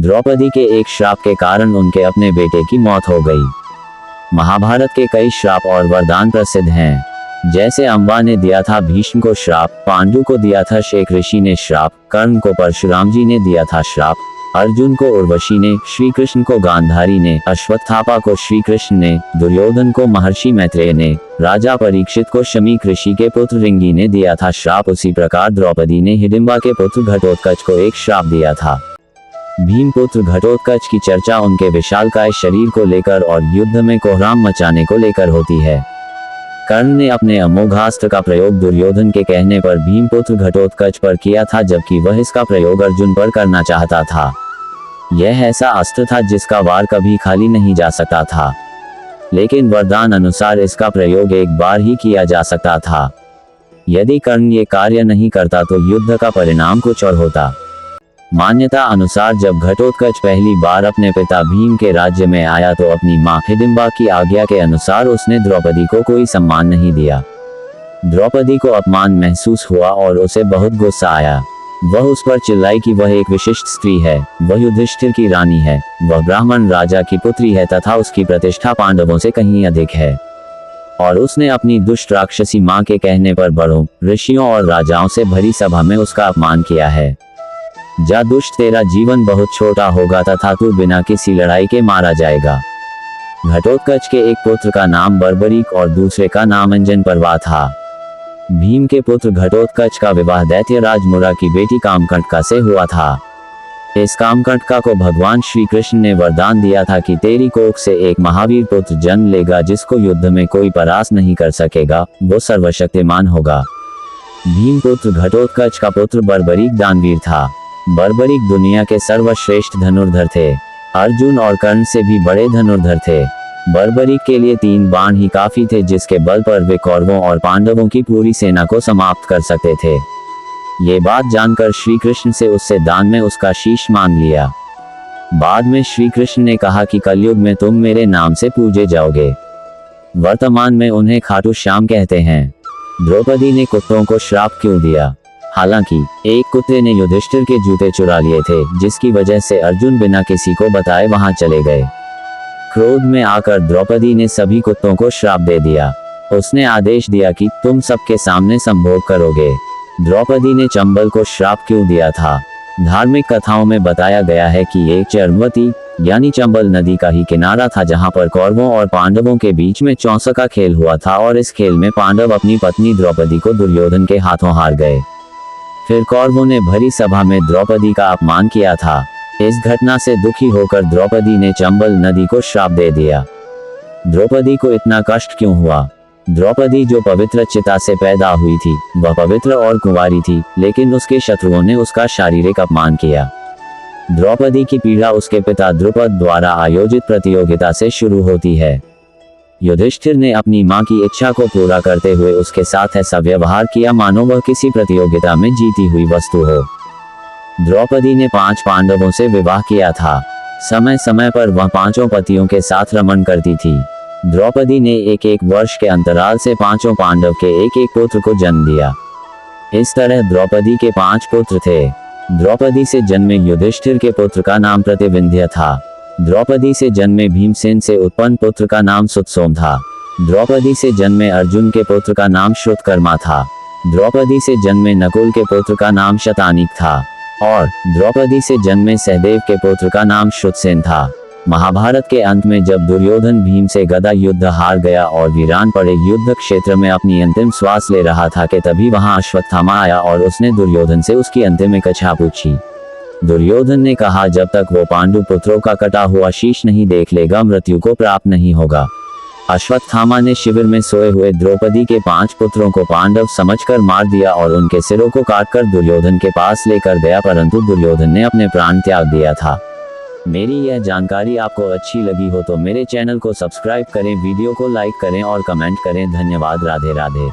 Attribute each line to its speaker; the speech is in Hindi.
Speaker 1: द्रौपदी के एक श्राप के कारण उनके अपने बेटे की मौत हो गई। महाभारत के कई श्राप और वरदान प्रसिद्ध हैं। जैसे अम्बा ने दिया था भीष्म को श्राप, पांडु को दिया था शेख ऋषि ने श्राप, कर्ण को परशुराम जी ने दिया था श्राप, अर्जुन को उर्वशी ने, श्री कृष्ण को गांधारी ने, अश्वत्थामा को श्री कृष्ण ने, दुर्योधन को महर्षि मैत्रेय ने, राजा परीक्षित को शमीक ऋषि के पुत्र रिंगी ने दिया था श्राप। उसी प्रकार द्रौपदी ने हिडिंबा के पुत्र घटोत्कच को एक श्राप दिया था। भीमपुत्र घटोत्कच की चर्चा उनके विशालकाय शरीर को लेकर और युद्ध में कोहराम मचाने को लेकर होती है। कर्ण ने अपने अमोघास्त्र का प्रयोग दुर्योधन के कहने पर भीमपुत्र घटोत्कच पर किया था, जबकि वह इसका प्रयोग अर्जुन पर करना चाहता था। यह ऐसा अस्त्र था जिसका वार कभी खाली नहीं जा सकता था, लेकिन वरदान अनुसार इसका प्रयोग एक बार ही किया जा सकता था। यदि कर्ण ये कार्य नहीं करता तो युद्ध का परिणाम कुछ और होता। मान्यता अनुसार जब घटोत्कच पहली बार अपने पिता भीम के राज्य में आया तो अपनी मां हिडिंबा की आज्ञा के अनुसार उसने द्रौपदी को कोई सम्मान नहीं दिया। द्रौपदी को अपमान महसूस हुआ और उसे बहुत गुस्सा आया। वह उस पर चिल्लाई कि वह एक विशिष्ट स्त्री है, वह युधिष्ठिर की रानी है, वह ब्राह्मण राजा की पुत्री है तथा उसकी प्रतिष्ठा पांडवों से कहीं अधिक है। और उसने अपनी दुष्ट राक्षसी मां के कहने पर बड़ों, ऋषियों और राजाओं से भरी सभा में उसका अपमान किया है। जा दुष्ट, तेरा जीवन बहुत छोटा होगा तथा तू बिना किसी लड़ाई के मारा जाएगा। घटोत्कच के एक पुत्र का नाम बर्बरीक और दूसरे का नाम अंजनपर्वा था। भीम के पुत्र घटोत्कच का विवाह दैत्यराज मुरा की बेटी कामकंटका से हुआ था। इस कामकंटका को भगवान श्री कृष्ण ने वरदान दिया था कि तेरी कोख से एक महावीर पुत्र जन्म लेगा जिसको युद्ध में कोई परास्त नहीं कर सकेगा, वो सर्वशक्तिमान होगा। भीम पुत्र घटोत्कच का पुत्र बर्बरीक दानवीर था। बर्बरीक दुनिया के सर्वश्रेष्ठ धनुर्धर थे। अर्जुन और कर्ण से भी बड़े धनुर्धर थे। बर्बरीक के लिए 3 बाण ही काफी थे जिसके बल पर वे कौरवों और पांडवों की पूरी सेना को समाप्त कर सकते थे। ये बात जानकर श्री कृष्ण से उससे दान में उसका शीश मांग लिया। बाद में श्री कृष्ण ने कहा कि कलयुग में तुम मेरे नाम से पूजे जाओगे। वर्तमान में उन्हें खाटू श्याम कहते हैं। द्रौपदी ने कुत्तों को श्राप क्यों दिया? हालांकि एक कुत्ते ने युधिष्ठिर के जूते चुरा लिए थे, जिसकी वजह से अर्जुन बिना किसी को बताए वहां चले गए। क्रोध में आकर द्रौपदी ने सभी कुत्तों को श्राप दे दिया। उसने आदेश दिया कि तुम सबके सामने संभोग करोगे। द्रौपदी ने चंबल को श्राप क्यों दिया था? धार्मिक कथाओं में बताया गया है कि एक चर्मवती यानी चंबल नदी का ही किनारा था जहां पर कौरवों और पांडवों के बीच में चौसका खेल हुआ था और इस खेल में पांडव अपनी पत्नी द्रौपदी को दुर्योधन के हाथों हार गए। फिर कौरवों ने भरी सभा में द्रौपदी का अपमान किया था। इस घटना से दुखी होकर द्रौपदी ने चंबल नदी को श्राप दे दिया। द्रौपदी को इतना कष्ट क्यों हुआ? द्रौपदी जो पवित्र चिता से पैदा हुई थी, वह पवित्र और कुंवारी थी, लेकिन उसके शत्रुओं ने उसका शारीरिक अपमान किया। द्रौपदी की पीड़ा उसके पिता द्रुपद द्वारा आयोजित प्रतियोगिता से शुरू होती है। युधिष्ठिर ने अपनी मां की इच्छा को पूरा करते हुए उसके साथ ऐसा व्यवहार किया मानो वह किसी प्रतियोगिता में जीती हुई वस्तु हो। द्रौपदी ने 5 पांडवों से विवाह किया था। समय समय पर वह 5 पतियों के साथ रमण करती थी। द्रौपदी ने एक वर्ष के अंतराल से 5 पांडव के एक पुत्र को जन्म दिया। इस तरह द्रौपदी के 5 पुत्र थे। द्रौपदी से जन्मे युधिष्ठिर के पुत्र का नाम प्रतिविंध्य था। द्रौपदी से जन्मे भीमसेन से उत्पन्न पुत्र का नाम सुतसोम था। द्रौपदी से जन्मे अर्जुन के पुत्र का नाम श्रुतकर्मा था। द्रौपदी से जन्मे नकुल के पुत्र का नाम शतानीक था और द्रौपदी से जन्मे सहदेव के पुत्र का नाम श्रुतसेन था। महाभारत के अंत में जब दुर्योधन भीम से गदा युद्ध हार गया और वीरान पड़े युद्ध क्षेत्र में अपनी अंतिम श्वास ले रहा था कि तभी वहां अश्वत्थामा आया और उसने दुर्योधन से उसकी अंतिम इच्छा पूछी। दुर्योधन ने कहा, जब तक वो पांडु पुत्रों का कटा हुआ शीश नहीं देख लेगा मृत्यु को प्राप्त नहीं होगा। अश्वत्थामा ने शिविर में सोए हुए द्रौपदी के 5 पुत्रों को पांडव समझकर मार दिया और उनके सिरों को काटकर दुर्योधन के पास लेकर गया, परंतु दुर्योधन ने अपने प्राण त्याग दिया था। मेरी यह जानकारी आपको अच्छी लगी हो तो मेरे चैनल को सब्सक्राइब करें, वीडियो को लाइक करें और कमेंट करें। धन्यवाद। राधे राधे।